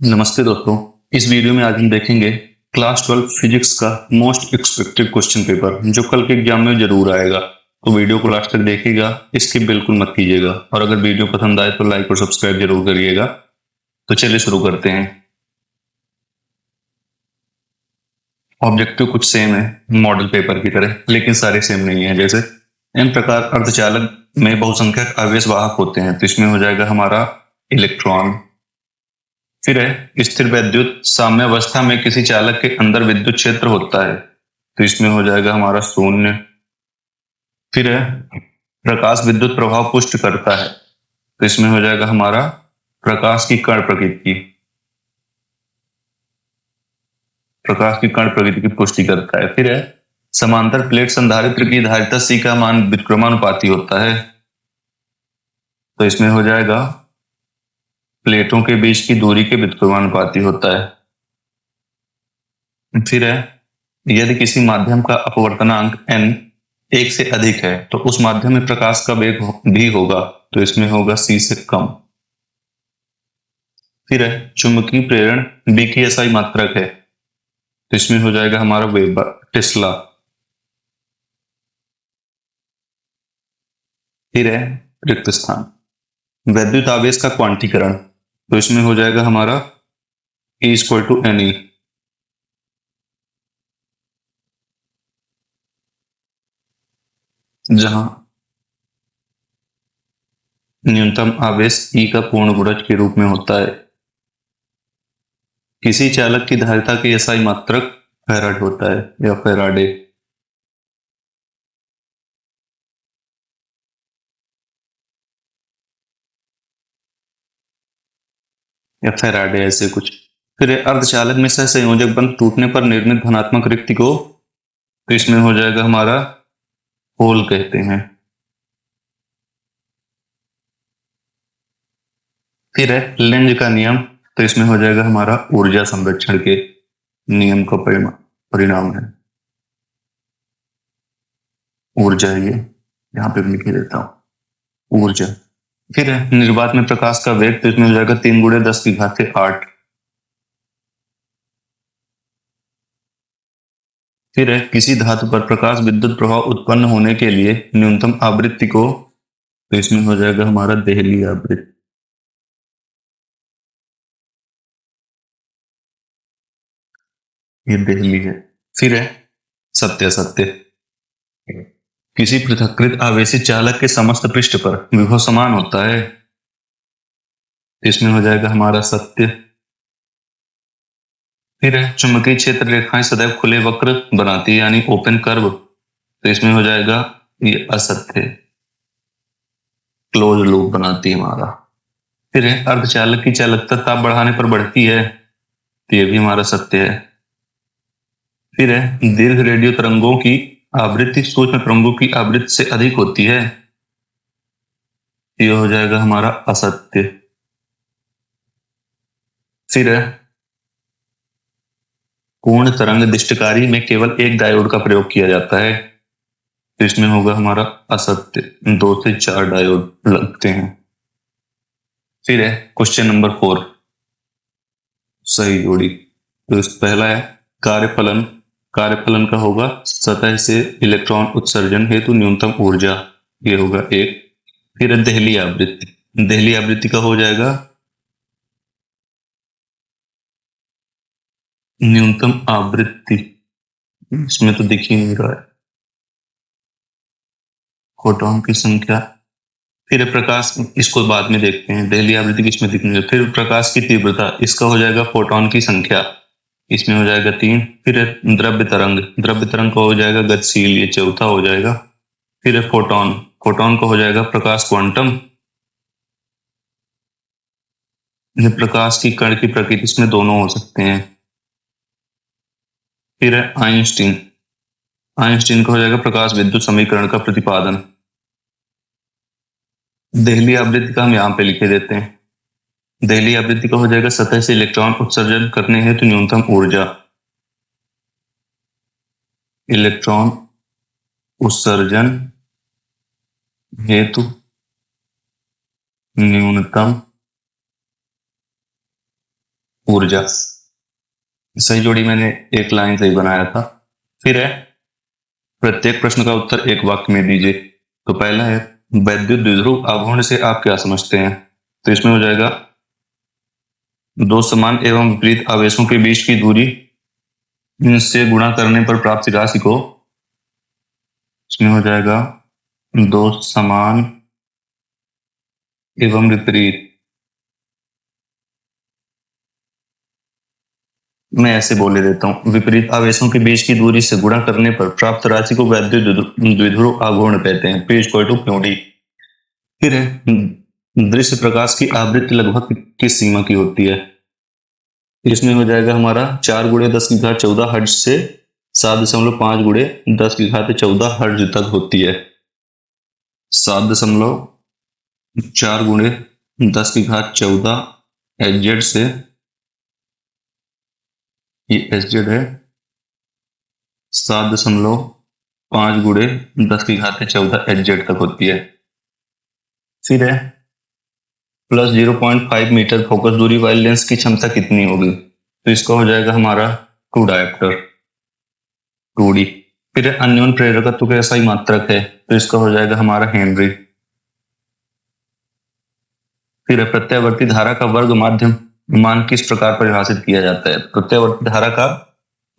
नमस्ते दोस्तों। इस वीडियो में आज हम देखेंगे क्लास 12 फिजिक्स का मोस्ट एक्सपेक्टेड क्वेश्चन पेपर जो कल के एग्जाम में जरूर आएगा। तो वीडियो को लास्ट तक देखिएगा, स्किप बिल्कुल मत कीजिएगा और अगर वीडियो पसंद आए तो लाइक और सब्सक्राइब जरूर करिएगा। तो चलिए शुरू करते हैं। ऑब्जेक्टिव कुछ सेम है मॉडल पेपर की तरह, लेकिन सारे सेम नहीं है। जैसे इन प्रकार अर्धचालक में बहुसंख्यक आवेश वाहक होते हैं, तो इसमें हो जाएगा हमारा इलेक्ट्रॉन। फिर है स्थिर वैद्युत साम्यावस्था में किसी चालक के अंदर विद्युत क्षेत्र होता है, तो इसमें हो जाएगा हमारा शून्य। फिर है प्रकाश विद्युत प्रभाव पुष्ट करता है, तो इसमें हो जाएगा हमारा प्रकाश की कण प्रकृति। प्रकाश की कण प्रकृति की पुष्टि करता है। फिर है समांतर प्लेट संधारित्र की धारिता सी का मान विक्रमानुपाती होता है, तो इसमें हो जाएगा प्लेटों के बीच की दूरी के व्युत्क्रमानुपाती होता है। फिर है यदि किसी माध्यम का अपवर्तनांक n एक से अधिक है तो उस माध्यम में प्रकाश का वेग भी होगा, तो इसमें होगा c से कम। फिर है चुंबकीय प्रेरण b की एसआई मात्रक है, तो इसमें हो जाएगा हमारा वेबर टेस्ला। फिर है रिक्त स्थान वैद्युत आवेश का क्वांटीकरण, तो इसमें हो जाएगा हमारा E=ne। जहां न्यूनतम आवेश E का पूर्ण गुणज के रूप में होता है। किसी चालक की धारिता की एसआई मात्रक फैराड होता है या फैराडे। या फैराडे ऐसे कुछ। फिर अर्धचालक में सहसंयोजक बंध टूटने पर निर्मित धनात्मक रिक्ति को, तो इसमें हो जाएगा हमारा होल कहते हैं। फिर है लेंज का नियम, तो इसमें हो जाएगा हमारा ऊर्जा संरक्षण के नियम का परिणाम है। ऊर्जा ये यहाँ पे लिख देता हूँ ऊर्जा। फिर है निर्वात में प्रकाश का वेग, तो इसमें हो जाएगा 3 × 10⁸ फिर है किसी धातु पर प्रकाश विद्युत प्रभाव उत्पन्न होने के लिए न्यूनतम आवृत्ति को, तो इसमें हो जाएगा हमारा देहली आवृत्ति। ये देहली है। फिर है सत्य सत्य किसी पृथक्कृत आवेशित चालक के समस्त पृष्ठ पर विभव समान होता है, इसमें हो जाएगा हमारा सत्य। फिर है चुंबकीय क्षेत्र रेखाएं सदैव खुले वक्र बनाती है यानी ओपन कर्व, तो इसमें हो जाएगा ये असत्य, क्लोज लूप बनाती है हमारा। फिर है अर्धचालक की चालकता ताप बढ़ाने पर बढ़ती है, तो ये भी हमारा सत्य है। फिर है दीर्घ रेडियो तरंगों की आवृत्ति सूक्ष्म तरंगों की आवृत्ति से अधिक होती है, ये हो जाएगा हमारा असत्य। फिर है पूर्ण तरंग दिष्टकारी में केवल एक डायोड का प्रयोग किया जाता है, तो इसमें होगा हमारा असत्य, 2 से 4 डायोड लगते हैं। फिर है क्वेश्चन नंबर 4 सही जोड़ी। तो पहला है कार्यफलन। कार्यफलन का होगा सतह से इलेक्ट्रॉन उत्सर्जन हेतु न्यूनतम ऊर्जा, ये होगा एक। फिर है देहली आवृत्ति। देहली आवृत्ति का हो जाएगा न्यूनतम आवृत्ति, इसमें तो दिख ही नहीं रहा है, फोटॉन की संख्या। फिर प्रकाश, इसको बाद में देखते हैं, देहली आवृत्ति किसमें दिखनी है। फिर प्रकाश की तीव्रता, इसका हो जाएगा फोटॉन की संख्या, इसमें हो जाएगा 3। फिर द्रव्य तरंग, द्रव्य तरंग का हो जाएगा गतिशील, ये चौथा हो जाएगा। फिर फोटॉन, फोटॉन का हो जाएगा प्रकाश क्वांटम। ये प्रकाश की कण की प्रकृति, इसमें दोनों हो सकते हैं। फिर आइंस्टीन, आइंस्टीन का हो जाएगा प्रकाश विद्युत समीकरण का प्रतिपादन। देहली आवृत्ति का हम यहाँ पे लिखे देते हैं। देहली आवृत्ति का हो जाएगा सतह से इलेक्ट्रॉन उत्सर्जन करने हेतु न्यूनतम ऊर्जा, इलेक्ट्रॉन उत्सर्जन हेतु न्यूनतम ऊर्जा। सही जोड़ी मैंने एक लाइन से ही बनाया था। फिर है प्रत्येक प्रश्न का उत्तर एक वाक्य में दीजिए। तो पहला है वैद्युत द्विध्रुव आघूर्ण से आप क्या समझते हैं? तो इसमें हो जाएगा दो समान एवं विपरीत आवेशों के बीच की दूरी से गुणा करने पर प्राप्त राशि को, इसमें हो जाएगा दो समान एवं विपरीत, मैं ऐसे बोले देता हूं, विपरीत आवेशों के बीच की दूरी से गुणा करने पर प्राप्त राशि को वैद्युत द्विध्रुव आघूर्ण कहते हैं। P equal to Q D. फिर है दृश्य प्रकाश की आवृत्ति लगभग किस सीमा की होती है? इसमें हो जाएगा हमारा 4 गुणे 10 की घात 14 हर्ट्ज से 7.5 गुणे 10 की घात 14 हर्ट्ज तक होती है। 7.4 गुणे 10 की घात 14 एच से, ये एच है, 7.5 गुणे 10 की घात 14 एच तक होती है। फिर है प्लस 0.5 मीटर फोकस दूरी वाले लेंस की क्षमता कितनी होगी? तो इसका हो जाएगा हमारा 2 डायोप्टर, 2D। फिर अन्योन प्रेरकत्व का ऐसा ही मात्रक है, तो इसका हो जाएगा हमारा हेनरी। फिर प्रत्यावर्ती धारा का वर्ग माध्यम मान किस प्रकार परिभाषित किया जाता है? प्रत्यावर्ती धारा का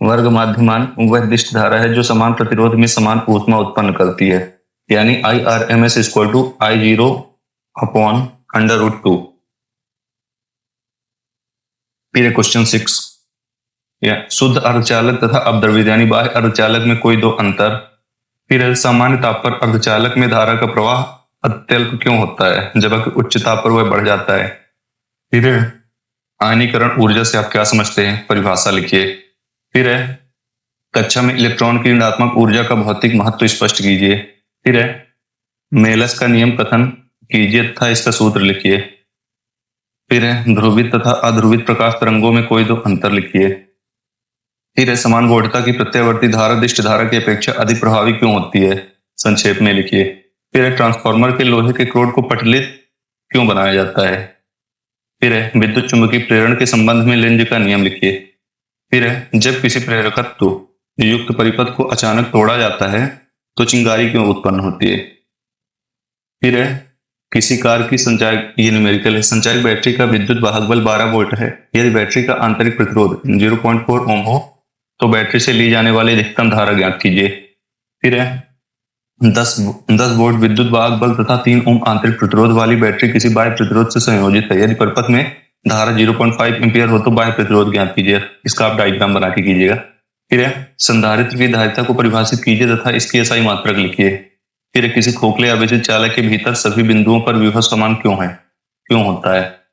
वर्ग माध्यमान वह दिष्ट धारा है जो समान प्रतिरोध में समान ऊष्मा उत्पन्न करती है, यानी IRMS equal to I0 upon √2। फिर क्वेश्चन 6, या शुद्ध अर्धचालक तथा अपद्रवित यानी बाह्य अर्धचालक में कोई दो अंतर। फिर सामान्य ताप पर अर्धचालक में धारा का प्रवाह अत्यल्प क्यों होता है जबकि उच्च ताप पर वह बढ़ जाता है? फिर आयनीकरण ऊर्जा से आप क्या समझते हैं? परिभाषा लिखिए। फिर कक्षा में इलेक्ट्रॉन की ऋणात्मक ऊर्जा का भौतिक महत्व स्पष्ट कीजिए। फिर मेलस का नियम कथन कीजिए तथा इसका सूत्र लिखिए। फिर ध्रुवित तथा अध्रुवित प्रकाश तरंगों में कोई दो अंतर लिखिए। फिर समान गोढ़ता की प्रत्यावर्ती धारा दिष्ट धारा की अपेक्षा अधिक प्रभावी क्यों होती है? संक्षेप में लिखिए। फिर ट्रांसफार्मर के लोहे के क्रोड को पटलित क्यों बनाया जाता है? फिर विद्युत चुंबकीय प्रेरण के संबंध में लेंज का नियम लिखिए। फिर जब किसी प्रेरकत्व युक्त परिपथ को अचानक तोड़ा जाता है तो चिंगारी क्यों उत्पन्न होती है? फिर किसी कार की संचायक, ये न्यूमेरिकल है, संचायक बैटरी का विद्युत वाहक बल 12 वोल्ट है। यदि बैटरी का आंतरिक प्रतिरोध 0.4 ओम हो तो बैटरी से ली जाने वाली अधिकतम धारा ज्ञात कीजिए। फिर 10 वोल्ट विद्युत वाहक बल तथा 3 ओम आंतरिक प्रतिरोध वाली बैटरी किसी बाह्य प्रतिरोध से संयोजित है। यदि परिपथ में धारा 0.5 एम्पियर हो तो बाह्य प्रतिरोध ज्ञात कीजिए। इसका आप डायग्राम बना के कीजिएगा। फिर संधारित्र की धारिता को परिभाषित कीजिए तथा इसकी एसआई मात्रक लिखिए। फिर किसी खोखले आवेशित चालक के भीतर सभी बिंदुओं पर विभव समान क्यों होता है?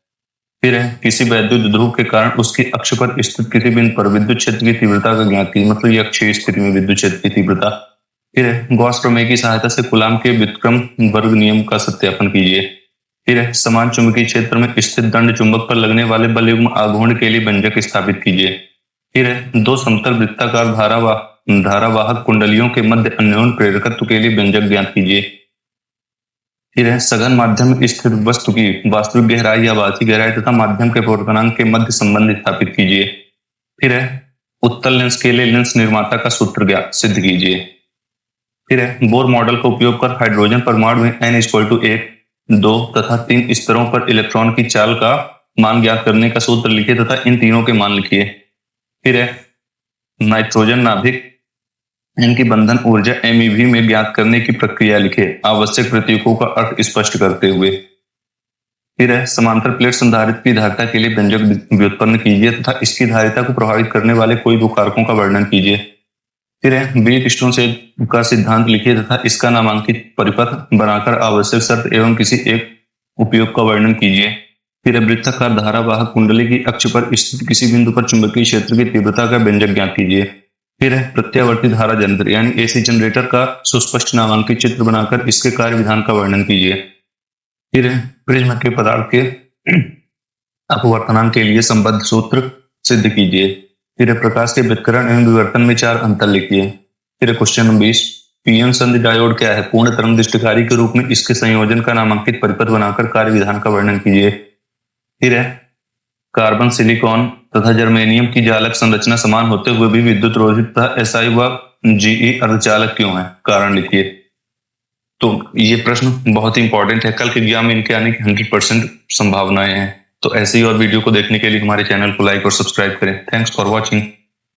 फिर किसी वैद्युत ध्रुव के कारण उसकी अक्ष पर स्थित किसी बिंदु पर विद्युत क्षेत्र की तीव्रता का ज्ञात कीजिए, मतलब ये अक्षीय स्थिति में विद्युत क्षेत्र की तीव्रता। फिर गॉस प्रमेय की सहायता से कूलाम के व्युत्क्रम वर्ग नियम का सत्यापन कीजिए। फिर समान चुंबकीय क्षेत्र में स्थित दंड चुंबक पर लगने वाले बल युग्म आघूर्ण के लिए व्यंजक स्थापित कीजिए। फिर दो समतल वृत्ताकार धारावाहक कुंडलियों के मध्य अन्योन्य प्रेरकत्व के लिए व्यंजक ज्ञात कीजिए। फिर सघन माध्यम में स्थित वस्तु की वास्तविक गहराई या आभासी गहराई तथा माध्यम के अपवर्तनांक के मध्य संबंध स्थापित कीजिए। फिर उत्तल लेंस के लिए लेंस निर्माता का सूत्र सिद्ध कीजिए। फिर बोर मॉडल का उपयोग कर हाइड्रोजन परमाणु में n इक्वल टू 1, 2 तथा 3 स्तरों पर इलेक्ट्रॉन की चाल का मान ज्ञात करने का सूत्र लिखिए तथा इन तीनों के मान लिखिए। फिर नाइट्रोजन नाभिक इनकी बंधन ऊर्जा MeV में ज्ञात करने की प्रक्रिया लिखे आवश्यक प्रतीकों का अर्थ स्पष्ट करते हुए। फिर समांतर प्लेट संधारित्र की धारिता के लिए व्यंजक व्युत्पन्न कीजिए तथा इसकी धारिता को प्रभावित करने वाले कोई दो कारकों का वर्णन कीजिए। फिर व्हीटस्टोन से का सिद्धांत लिखिए तथा इसका नामांकित परिपथ बनाकर आवश्यक शर्त एवं किसी एक उपयोग का वर्णन कीजिए। फिर वृत्ताकार धारावाहक कुंडली की अक्ष पर स्थित किसी बिंदु पर चुंबकीय क्षेत्र की तीव्रता का व्यंजक ज्ञात कीजिए। फिर प्रत्यावर्ती धारा जनरेटर यानी AC जनरेटर का सुस्पष्ट नामांकित चित्र बनाकर इसके कार्य विधान का वर्णन कीजिए। फिर प्रिज्म के पदार्थ के अपवर्तनांक के लिए संबद्ध सूत्र सिद्ध कीजिए। फिर प्रकाश के विकिरण एवं विवर्तन में 4 अंतर लिखिए। फिर क्वेश्चन नंबर 20, पीएन संधि डायोड क्या है? पूर्ण तरंग दृष्टिकारी के रूप में इसके संयोजन का नामांकित परिपथ बनाकर कार्य विधान का वर्णन कीजिए। फिर कार्बन, सिलिकॉन तथा जर्मेनियम की जालक संरचना समान होते हुए भी विद्युत रोधित तथा एसआई व जीई अर्धचालक क्यों है? कारण लिखिए। तो ये प्रश्न बहुत ही इंपॉर्टेंट है, कल के एग्जाम में इनके आने की 100% संभावनाएं हैं। तो ऐसे ही और वीडियो को देखने के लिए हमारे चैनल को लाइक और सब्सक्राइब करें। Thanks for watching.